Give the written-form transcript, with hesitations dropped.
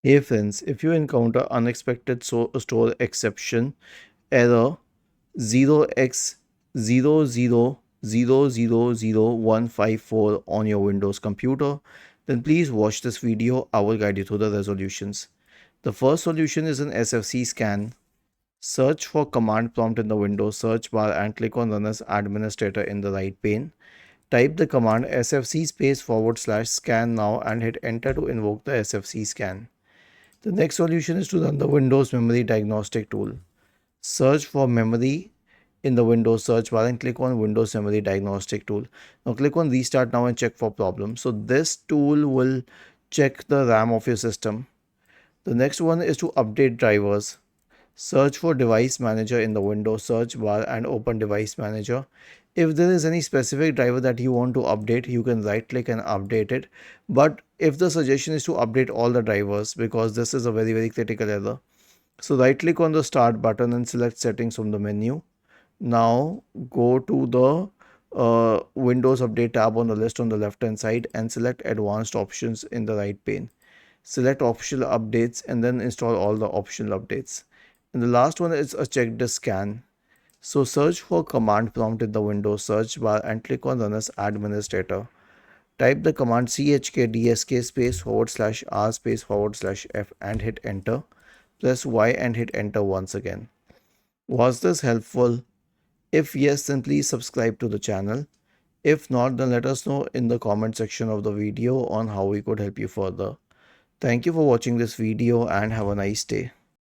Hey friends, if you encounter unexpected store exception error 0x00000154 on your Windows computer, then please watch this video. I will guide you through the resolutions. The first solution is an SFC scan. Search for command prompt in the Windows search bar and click on Run as Administrator in the right pane. Type the command sfc /scan now and hit enter to invoke the SFC scan. The next solution is to run the Windows Memory Diagnostic tool. Search for memory in the Windows search bar and click on Windows Memory Diagnostic tool. Now click on Restart Now and check for problem. So this tool will check the RAM of your system. The next one is to update drivers. Search for Device Manager in the Windows search bar and open Device Manager. If there is any specific driver that you want to update, you can right click and update it. But if the suggestion is to update all the drivers, because this is a very critical error, so right click on the start button and select settings from the menu. Now go to the Windows Update tab on the list on the left hand side and select advanced options in the right pane. Select optional updates and then install all the optional updates. And the last one is a check the scan. So search for command prompt in the Windows search bar and click on Run as Administrator. Type the command chkdsk /r/f and hit enter. Press Y and hit enter once again. Was this helpful? If yes, then please subscribe to the channel. If not, then let us know in the comment section of the video on how we could help you further. Thank you for watching this video and have a nice day.